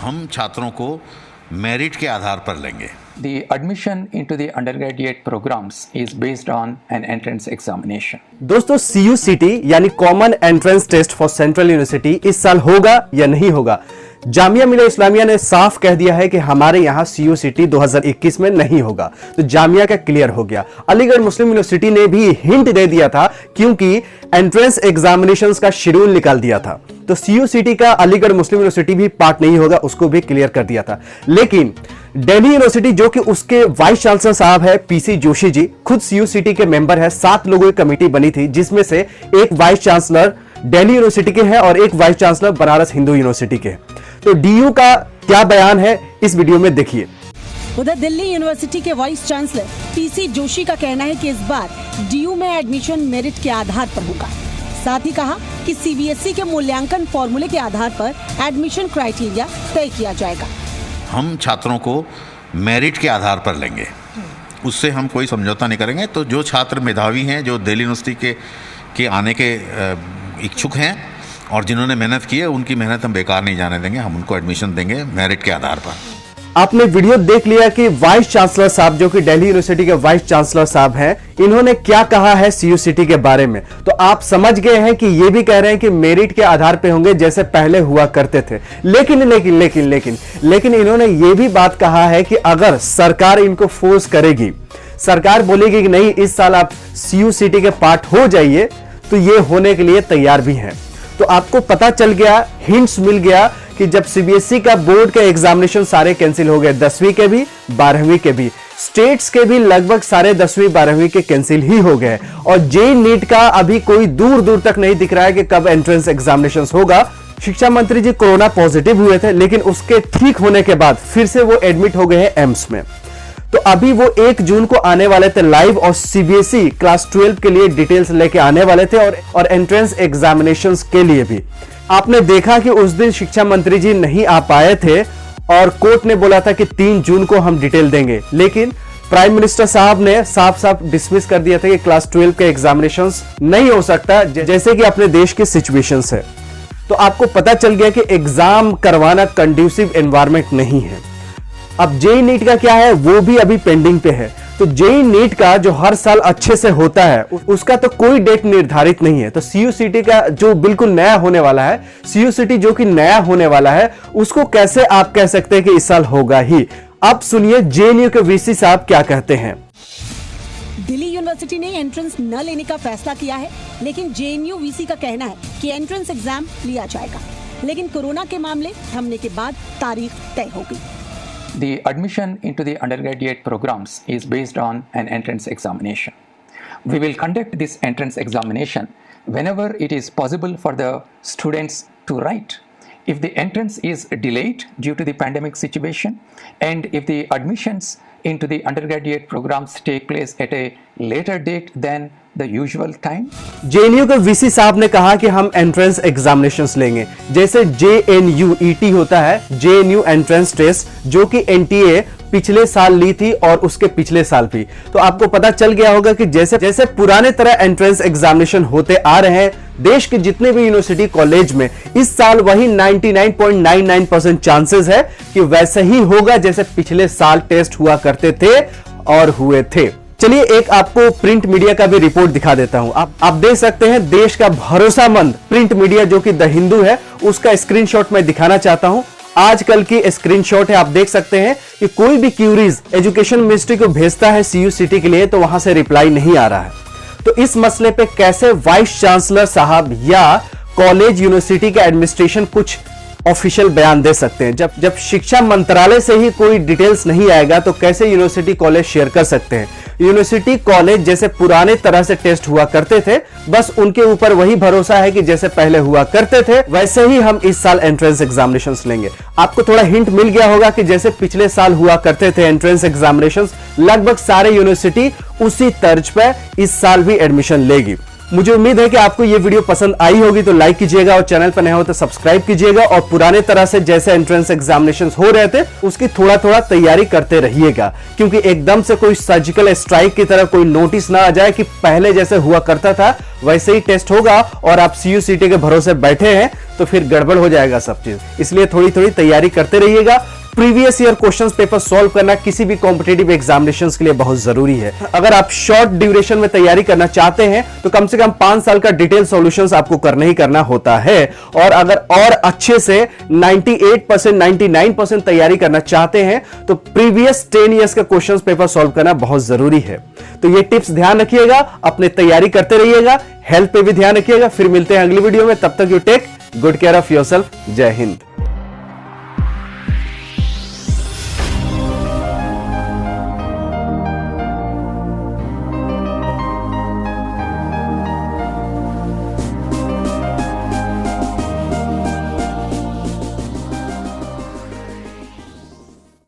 हम छात्रों को मेरिट के आधार पर लेंगे। The admission into the undergraduate programs is based on an entrance examination. दोस्तों CUCT यानी common entrance test for central university इस साल होगा या नहीं होगा? जामिया मिलिया इस्लामिया ने साफ कह दिया है कि हमारे यहाँ CUCT 2021 में नहीं होगा। तो जामिया का क्लियर हो गया। अलीगढ़ मुस्लिम यूनिवर्सिटी ने भी हिंट दे दिया था क्योंकि एंट्रेंस एग्जामिनेशंस का शेड्यूल निकाल दिया था। तो CUCT का अलीगढ़ मुस्लिम यूनिवर्सिटी भी पार्ट नहीं होगा, उसको भी क्लियर कर दिया था। लेकिन दिल्ली यूनिवर्सिटी जो कि उसके वाइस चांसलर साहब है PC जोशी जी, खुद CUCT के मेंबर है। 7 लोगों की कमेटी बनी थी जिसमें से एक वाइस चांसलर दिल्ली यूनिवर्सिटी के हैं और एक vice chancellor Banaras Hindu university के। तो DU का क्या बयान है इस वीडियो में देखिए। उधर दिल्ली यूनिवर्सिटी के वाइस चांसलर PC जोशी का कहना है कि इस बार DU में एडमिशन मेरिट के आधार पर होगा। साथ ही कहा कि CBSE के मूल्यांकन फॉर्मूले के आधार पर एडमिशन क्राइटेरिया तय किया जाएगा। हम छात्रों को मेरिट के आधार पर लेंगे, उससे हम कोई समझौता नहीं करेंगे। तो जो छात्र मेधावी हैं, जो दिल्ली यूनिवर्सिटी के आने के इच्छुक हैं और जिन्होंने मेहनत की है, उनकी मेहनत हम बेकार नहीं जाने देंगे। हम उनको एडमिशन देंगे मेरिट के आधार पर। आपने वीडियो देख लिया कि वाइस चांसलर साहब जो कि दिल्ली यूनिवर्सिटी के वाइस चांसलर साहब हैं, इन्होंने क्या कहा है CUCT के बारे में। तो आप समझ गए हैं कि ये भी कह रहे हैं कि मेरिट के आधार पे होंगे जैसे पहले हुआ करते थे। लेकिन इन्होंने ये भी बात कहा है कि अगर सरकार इनको फोर्स करेगी, सरकार बोलेगी कि नहीं इस साल आप CUCT के पार्ट हो जाइए, तो ये होने के लिए तैयार भी हैं। तो आपको पता चल गया, हिंट्स मिल गया कि जब CBSE का बोर्ड के एग्जामिनेशन सारे कैंसिल हो गए, 10वीं के भी 12वीं के भी, स्टेट्स के भी लगभग सारे 10वीं 12वीं के कैंसिल ही हो गए और JEE नीट का अभी कोई दूर दूर तक नहीं दिख रहा है कि कब एंट्रेंस एग्जामिनेशन होगा। शिक्षा मंत्री जी कोरोना पॉजिटिव हुए थे, लेकिन उसके ठीक होने के बाद फिर से वो एडमिट हो गए हैं एम्स में। तो अभी वो 1 जून को आने वाले थे लाइव और CBSE क्लास 12 के लिए डिटेल्स लेके आने वाले थे और एंट्रेंस एग्जामिनेशंस के लिए भी। आपने देखा कि उस दिन शिक्षा मंत्री जी नहीं आ पाए थे और कोर्ट ने बोला था कि 3 जून को हम डिटेल देंगे, लेकिन प्राइम मिनिस्टर साहब ने साफ साफ डिसमिस कर दिया था कि क्लास 12 के एग्जामिनेशंस नहीं हो सकता, जैसे कि अपने देश के सिचुएशंस है। तो आपको पता चल गया कि एग्जाम करवाना कंड्यूसिव एनवायरमेंट नहीं है। अब JEE नीट का क्या है, वो भी अभी पेंडिंग पे है। तो JEE नीट का जो हर साल अच्छे से होता है उसका तो कोई डेट निर्धारित नहीं है। तो CUCT का जो बिल्कुल नया होने वाला है, CUCT जो कि नया होने वाला है, उसको कैसे आप कह सकते हैं कि इस साल होगा ही। अब सुनिए JNU के VC साहब क्या कहते हैं। दिल्ली यूनिवर्सिटी ने एंट्रेंस न लेने का फैसला किया है, लेकिन JNU VC का कहना है कि एंट्रेंस एग्जाम लिया जाएगा, लेकिन कोरोना के मामले थमने के बाद तारीख तय होगी। The admission into the undergraduate programs is based on an entrance examination. We will conduct this entrance examination whenever it is possible for the students to write. If the entrance is delayed due to the pandemic situation and if the admissions into the undergraduate programs take place at a later date than the usual time. JNU के VC साहब ने कहा कि हम entrance examinations लेंगे, जैसे JNUET होता है, JNU एंट्रेंस टेस्ट, जो कि NTA पिछले साल ली थी और उसके पिछले साल भी। तो आपको पता चल गया होगा कि जैसे पुराने तरह एंट्रेंस एग्जामिनेशन होते आ रहे हैं देश के जितने भी यूनिवर्सिटी कॉलेज में, इस साल वही 99.99% चांसेस है कि वैसे ही होगा जैसे पिछले साल टेस्ट हुआ करते थे और हुए थे। चलिए एक आपको प्रिंट मीडिया का भी रिपोर्ट दिखा देता हूं। आप देख सकते हैं देश का भरोसामंद प्रिंट मीडिया जो कि द हिंदू है, उसका स्क्रीनशॉट मैं दिखाना चाहता हूं। आजकल की स्क्रीनशॉट है, आप देख सकते हैं कि कोई भी क्यूरीज एजुकेशन मिनिस्ट्री को भेजता है CUCT के लिए तो वहां से रिप्लाई नहीं आ रहा है। तो इस मसले पे कैसे वाइस चांसलर साहब या कॉलेज यूनिवर्सिटी का एडमिनिस्ट्रेशन कुछ ऑफिशियल बयान दे सकते हैं? जब शिक्षा मंत्रालय से ही कोई डिटेल्स नहीं आएगा तो कैसे यूनिवर्सिटी कॉलेज शेयर कर सकते हैं? यूनिवर्सिटी कॉलेज जैसे पुराने तरह से टेस्ट हुआ करते थे, बस उनके ऊपर वही भरोसा है कि जैसे पहले हुआ करते थे वैसे ही हम इस साल एंट्रेंस एग्जामिनेशंस लेंगे। आपको थोड़ा हिंट मिल गया होगा कि जैसे पिछले साल हुआ करते थे एंट्रेंस एग्जामिनेशंस, लगभग सारे यूनिवर्सिटी उसी तर्ज पर इस साल भी एडमिशन लेगी। मुझे उम्मीद है कि आपको यह वीडियो पसंद आई होगी, तो लाइक कीजिएगा और चैनल पर नए हो तो सब्सक्राइब कीजिएगा और पुराने तरह से जैसे एंट्रेंस एग्जामिनेशंस हो रहे थे उसकी थोड़ा थोड़ा तैयारी करते रहिएगा, क्योंकि एकदम से कोई सर्जिकल स्ट्राइक की तरह कोई नोटिस ना आ जाए कि पहले जैसे हुआ करता था वैसे ही टेस्ट होगा और आप CUCT के भरोसे बैठे हैं तो फिर गड़बड़ हो जाएगा सब चीज। इसलिए थोड़ी थोड़ी तैयारी करते रहिएगा। Previous year questions paper solve करना किसी भी कॉम्पिटिटिव एग्जामिनेशंस के लिए बहुत जरूरी है। अगर आप शॉर्ट ड्यूरेशन में तैयारी करना चाहते हैं तो कम से कम 5 साल का डिटेल सॉल्यूशंस आपको करना ही करना होता है, और अगर और अच्छे से 98% 99% तैयारी करना चाहते हैं तो प्रीवियस 10 इयर्स का क्वेश्चंस पेपर सॉल्व करना बहुत जरूरी है। तो ये टिप्स ध्यान रखिएगा, अपने तैयारी करते रहिएगा, हेल्थ पे भी ध्यान रखिएगा। फिर मिलते हैं अगली वीडियो में, तब तक you take good care of yourself. जय हिंद।